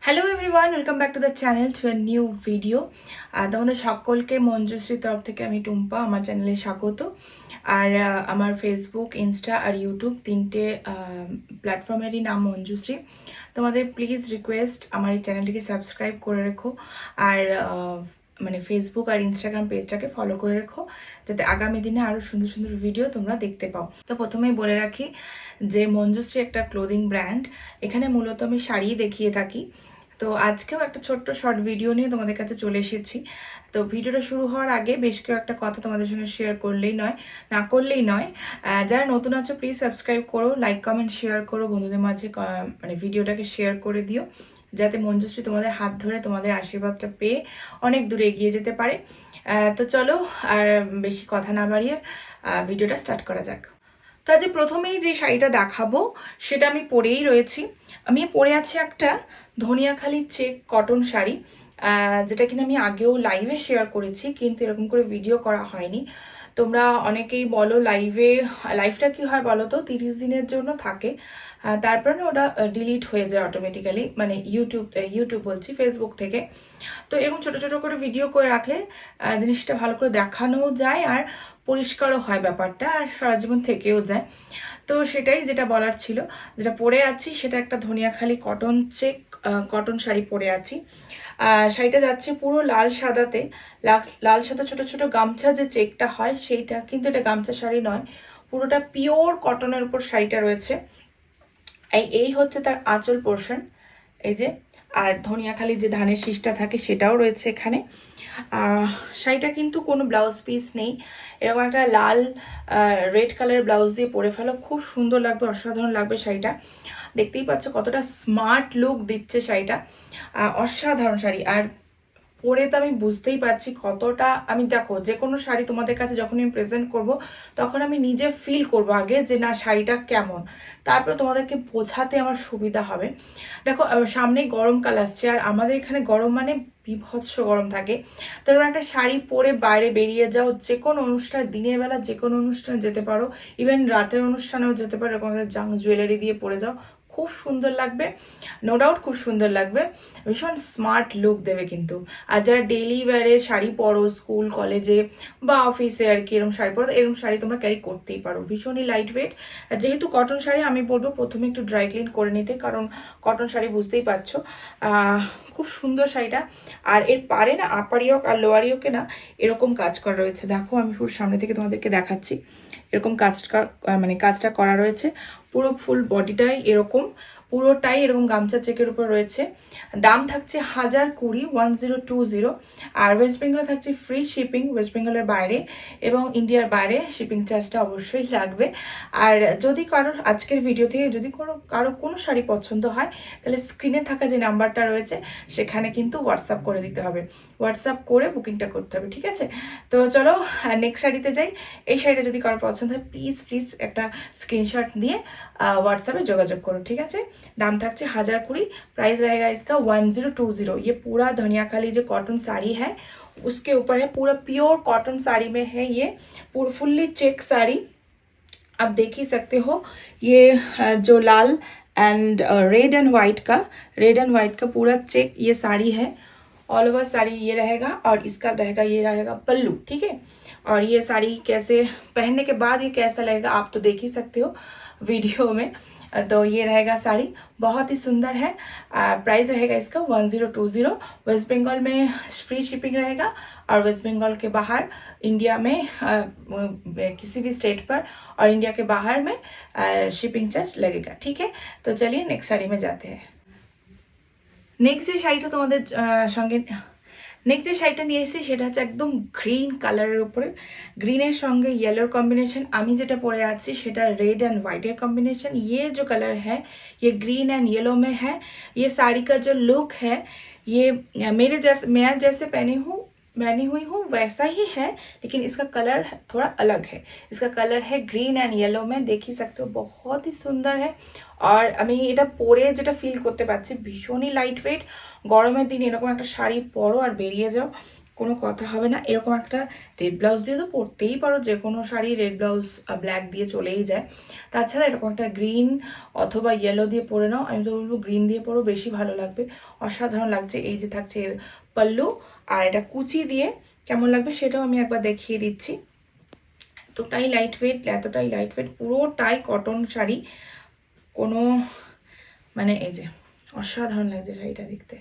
Hello everyone, welcome back to the channel to a new video. তোমাদের সকলকে মঞ্জুশ্রীর তরফ থেকে আমি টুম্পা আমার চ্যানেলে স্বাগত। আর আমার ফেসবুক, ইনস্টা আর ইউটিউব তিনটে প্ল্যাটফর্মেরই নাম মঞ্জুশ্রী। তোমাদের প্লিজ রিকোয়েস্ট আমার এই চ্যানেলটিকে সাবস্ক্রাইব করে রেখো আর মানে ফেসবুক আর ইনস্টাগ্রাম পেজটাকে ফলো করে রেখো, যাতে আগামী দিনে আরও সুন্দর সুন্দর ভিডিও তোমরা দেখতে পাও। তো প্রথমেই বলে রাখি যে মঞ্জুশ্রী একটা ক্লোদিং ব্র্যান্ড। এখানে মূলত আমি শাড়ি দেখিয়ে থাকি। তো আজকেও একটা ছোট্ট শর্ট ভিডিও নিয়ে তোমাদের কাছে চলে এসেছি। তো ভিডিওটা শুরু হওয়ার আগে বেশ কয়েকটা কথা তোমাদের সঙ্গে শেয়ার করলেই নয়। যারা নতুন আছো প্লিজ সাবস্ক্রাইব করো, লাইক কমেন্ট শেয়ার করো, বন্ধুদের মাঝে মানে ভিডিওটাকে শেয়ার করে দিও, যাতে মঞ্জুশ্রী তোমাদের হাত ধরে তোমাদের আশীর্বাদটা পেয়ে অনেক দূরে এগিয়ে যেতে পারে। তো চলো আর বেশি কথা না বাড়িয়ে ভিডিওটা স্টার্ট করা যাক। তো আজ প্রথমেই যে শাড়িটা দেখাবো সেটা আমি পরেই রয়েছি। আমি পরে আছি একটা ধনিয়াখালি চেক কটন শাড়ি, যেটা কিনা আমি আগেও লাইভে শেয়ার করেছি, কিন্তু এরকম করে ভিডিও করা হয়নি। তোমরা অনেকেই বলো লাইভটা কি হয় বলো তো, 30 দিনের জন্য থাকে, তারপর না ওটা ডিলিট হয়ে যায় অটোমেটিক্যালি, মানে ইউটিউব বলছি, ফেসবুক থেকে। তো এরকম ছোট ছোট করে ভিডিও করে রাখলে জিনিসটা ভালো করে দেখানোও যায় আর পরিষ্কারও হয় ব্যাপারটা, আর সারা জীবন থেকেও যায়। তো সেটাই যেটা বলার ছিল, যেটা পরে আছি সেটা একটা Dhaniakhali cotton check cotton sari পরে আছি। শাড়িটা যাচ্ছে পুরো লাল সাদাতে, লাল সাদা ছোট ছোট গামছা যে চেকটা হয় সেইটা, কিন্তু এটা গামছা শাড়ি নয়, পুরোটা পিওর কটনের উপর শাড়িটা রয়েছে। এই হচ্ছে তার আঁচল পোর্শন, এই যে। আর ধনিয়াখালি যে ধানের শীষটা থাকে সেটাও রয়েছে এখানে। শাড়িটা কিন্তু কোনো ব্লাউজ পিস নেই, এরকম একটা লাল রেড কালার ব্লাউজ দিয়ে পরে ফেলো, খুব সুন্দর লাগবে, অসাধারণ লাগবে শাড়িটা। দেখতেই পাচ্ছ কতটা স্মার্ট লুক দিচ্ছে শাড়িটা, অসাধারণ শাড়ি। আর পরে তো আমি বুঝতেই পারছি কতটা, আমি দেখো যে কোনো শাড়ি তোমাদের কাছে যখন আমি প্রেজেন্ট করব তখন আমি নিজে ফিল করব আগে যে না শাড়িটা কেমন, তারপরে তোমাদেরকে বোঝাতে আমার সুবিধা হবে। দেখো সামনেই গরমকাল আসছে, আর আমাদের এখানে গরম মানে বিভৎস গরম থাকে। তো এরকম একটা শাড়ি পরে বাইরে বেরিয়ে যাও, যে কোনো অনুষ্ঠান, দিনের বেলা যে কোনো অনুষ্ঠানে যেতে পারো, ইভেন রাতের অনুষ্ঠানেও যেতে পারো, এরকম একটা জাং জুয়েলারি দিয়ে পরে যাও, খুব সুন্দর লাগবে, নো ডাউট খুব সুন্দর লাগবে, ভীষণ স্মার্ট লুক দেবে কিন্তু। আর যারা ডেইলি ওয়্যারে শাড়ি পরো, স্কুল কলেজে বা অফিসে আর কি এরকম শাড়ি পরো, এরকম শাড়ি তোমরা ক্যারি করতেই পারো, ভীষণই লাইট ওয়েট। যেহেতু কটন শাড়ি আমি বলবো প্রথমে একটু ড্রাই ক্লিন করে নিতে, কারণ কটন শাড়ি বুঝতেই পারছো। খুব সুন্দর শাড়িটা। আর এর পারে না আপারিয়ক আর লোয়ারিয়কে না এরকম কাজ করা রয়েছে, দেখো আমি পুরো সামনে থেকে তোমাদেরকে দেখাচ্ছি, এরকম কাজটা করা রয়েছে, পুরো ফুল বডিটাই এরকম, পুরোটাই এরকম গামছা চেকের উপর রয়েছে। দাম থাকছে 1020, আর ওয়েস্ট বেঙ্গলে থাকছে ফ্রি শিপিং, ওয়েস্ট বেঙ্গলের বাইরে এবং ইন্ডিয়ার বাইরে শিপিং চার্জটা অবশ্যই লাগবে। আর যদি কারোর আজকের ভিডিও থেকে যদি কারো কোনো শাড়ি পছন্দ হয়, তাহলে স্ক্রিনে থাকা যে নাম্বারটা রয়েছে সেখানে কিন্তু হোয়াটসঅ্যাপ করে দিতে হবে, হোয়াটসঅ্যাপ করে বুকিংটা করতে হবে, ঠিক আছে? তো চলো নেক্সট শাড়িতে যাই। এই শাড়িটা যদি কারো পছন্দ হয় প্লিজ একটা স্ক্রিনশট দিয়ে व्हाट्सएप যোগাযোগ করো, ঠিক আছে? दाम থাকছে 1020, प्राइस रहेगा इसका 1020। ये पूरा धनियाखाली जो कॉटन साड़ी है उसके ऊपर है, पूरा प्योर कॉटन साड़ी में है ये, पूरा फुल्ली चेक साड़ी आप देख ही सकते हो। ये जो लाल एंड रेड एंड वाइट का पूरा चेक ये साड़ी है, ऑल ओवर साड़ी ये रहेगा, और इसका ये रहेगा पल्लू, ठीक है? और ये साड़ी कैसे पहनने के बाद ये कैसा लगेगा आप तो देख ही सकते हो वीडियो में। तो ये रहेगा साड़ी, बहुत ही सुंदर है। प्राइस रहेगा इसका 1020। वेस्ट बंगाल में फ्री शिपिंग रहेगा, और वेस्ट बंगाल के बाहर इंडिया में किसी भी स्टेट पर और इंडिया के बाहर में शिपिंग चार्ज लगेगा, ठीक है? तो चलिए नेक्स्ट साड़ी में जाते हैं। नेक्स्ट যে শাড়িটা তোমাদের সঙ্গে নেক্সট যে শাড়িটা নিয়ে এসেছি সেটা হচ্ছে একদম গ্রিন কালারের উপরে, গ্রিনের সঙ্গে येलोर कॉम्बिनेशन। আমি যেটা परे আছি সেটা रेड एंड वाइट कॉम्बिनेशन। ये जो कलर है ये ग्रीन एंड येलो में है। ये साड़ी का जो लुक है ये मैं जैसे पहनी हुई हूँ वैसा ही है, लेकिन इसका कलर थोड़ा अलग है। इसका कलर है ग्रीन एंड येलो में, देख ही सकते हो, बहुत ही सुंदर है। আর আমি এটা পরে যেটা ফিল করতে পারছি ভীষণই লাইট ওয়েট। গরমের দিন এরকম একটা শাড়ি পরো আর বেরিয়ে যাও, কোনো কথা হবে না। এরকম একটা রেড ব্লাউজ দিয়ে তো পরতেই পারো, যে কোনো শাড়ি রেড ব্লাউজ ব্ল্যাক দিয়ে চলেই যায়। তাছাড়া এরকম একটা গ্রিন অথবা ইয়েলো দিয়ে পরে নাও, আমি তো বলবো গ্রিন দিয়ে পরো, বেশি ভালো লাগবে, অসাধারণ লাগছে। এই যে থাকছে এর পাল্লু, আর এটা কুচি দিয়ে কেমন লাগবে সেটাও আমি একবার দেখিয়ে দিচ্ছি। এতটাই লাইট ওয়েট, পুরোটাই কটন শাড়ি, কোনো মানে এই যে অসাধারণ লাগছে শাড়িটা দেখতে,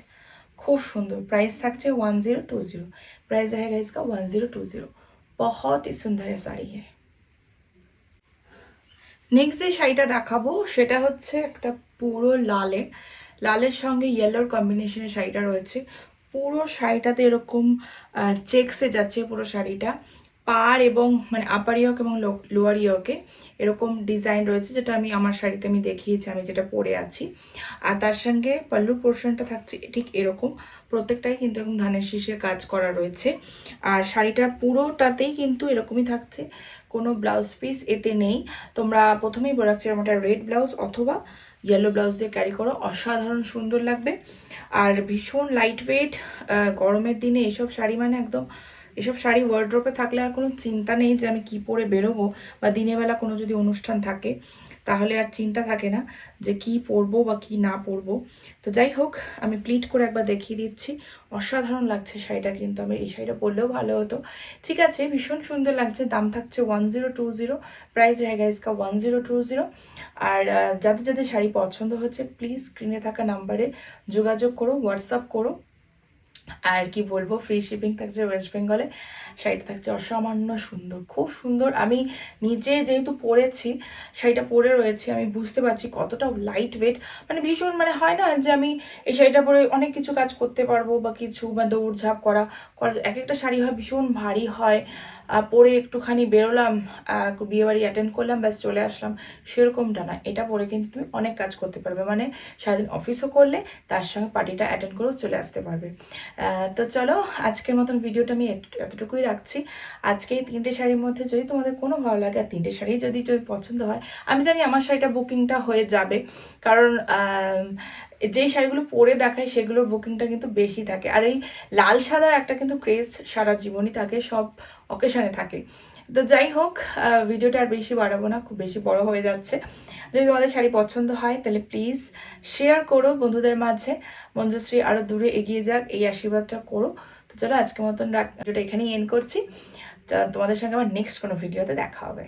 खूब सुंदर। प्राइस থাকছে 1020, प्राइस रहेगा इसका 1020। बहुत ही सुंदर है साड़ी है। নেক্সট যে শাড়িটা দেখাবো সেটা হচ্ছে একটা পুরো লালের সঙ্গে ইয়েলোর কম্বিনেশনের শাড়িটা রয়েছে। পুরো শাড়িটাতে এরকম চেকসে যাচ্ছে পুরো শাড়িটা, পার এবং মানে আপার ইয়ক এবং লোয়ার ইয়কে এরকম ডিজাইন রয়েছে, যেটা আমি আমার শাড়িতে আমি দেখিয়েছি, আমি যেটা পরে আছি। আর তার সঙ্গে পাল্লু পোর্শনটা থাকছে ঠিক এরকম, প্রত্যেকটাই কিন্তু এরকম ধানের শীষের কাজ করা রয়েছে। আর শাড়িটা পুরোটাতেই কিন্তু এরকমই থাকছে, কোনো ব্লাউজ পিস এতে নেই। তোমরা প্রথমেই বলে রাখছি এরকম একটা রেড ব্লাউজ অথবা ইয়েলো ব্লাউজ দিয়ে ক্যারি করো, অসাধারণ সুন্দর লাগবে। আর ভীষণ লাইট ওয়েট, গরমের দিনে এসব শাড়ি মানে একদম, এসব শাড়ি ওয়ার্ড্রোপে থাকলে আর কোনো চিন্তা নেই যে আমি কি পরে বেরোবো, বা দিনের বেলা কোনো যদি অনুষ্ঠান থাকে তাহলে আর চিন্তা থাকে না যে কি পরবো বা কি না পরবো। তো যাই হোক, আমি প্লিট করে একবার দেখিয়ে দিচ্ছি, অসাধারণ লাগছে শাড়িটা, কিন্তু আমি এই শাড়িটা পরলেও ভালো হতো। ঠিক আছে, ভীষণ সুন্দর লাগছে। দাম থাকছে 1020, প্রাইস रहेगा इसका 1020। আর যাদের যাদের শাড়ি পছন্দ হচ্ছে প্লিজ স্ক্রিনে থাকা নাম্বারে যোগাযোগ করো, হোয়াটসঅ্যাপ করো। আর কি বলবো, ফ্রি শিপিং থাকছে ওয়েস্ট বেঙ্গলে। শাড়িটা থাকছে অসামান্য সুন্দর, খুব সুন্দর। আমি নিজে যেহেতু পরেছি, শাড়িটা পরে রয়েছি, আমি বুঝতে পারছি কতটা লাইট ওয়েট, মানে ভীষণ, মানে হয় না যে আমি এই শাড়িটা পরে অনেক কিছু কাজ করতে পারবো বা কিছু, বা দৌড়ঝাঁপ করা, এক একটা শাড়ি হয় ভীষণ ভারী হয়, পরে একটুখানি বেরোলাম, বিয়েবাড়ি অ্যাটেন্ড করলাম, ব্যাস চলে আসলাম, সেরকমটা না। এটা পরে কিন্তু তুমি অনেক কাজ করতে পারবে, মানে সারাদিন অফিসও করলে তার সঙ্গে পার্টিটা অ্যাটেন্ড করেও চলে আসতে পারবে। তো চলো, আজকের মতন ভিডিওটা আমি এতটুকুই রাখছি। আজকে এই 3টে শাড়ির মধ্যে যদি তোমাদের কোনো ভালো লাগে, আর 3টে শাড়ি যদি পছন্দ হয়, আমি জানি আমার শাড়িটা বুকিংটা হয়ে যাবে, কারণ যেই শাড়িগুলো পরে দেখায় সেগুলোর বুকিংটা কিন্তু বেশি থাকে। আর এই লাল সাদার একটা কিন্তু ক্রেজ সারা জীবনই থাকে, সব অকেশনে থাকে। তো যাই হোক, ভিডিওটা আর বেশি বাড়াবো না, খুব বেশি বড় হয়ে যাচ্ছে। যদি তোমাদের শাড়ি পছন্দ হয় তাহলে প্লিজ শেয়ার করো বন্ধুদের মাঝে, মঞ্জুশ্রী আরও দূরে এগিয়ে যাক, এই আশীর্বাদটা করো। তো চলো, আজকের মতন ভিডিওটা এখানেই এন্ড করছি। তোমাদের সঙ্গে আমার নেক্সট কোনো ভিডিওতে দেখা হবে।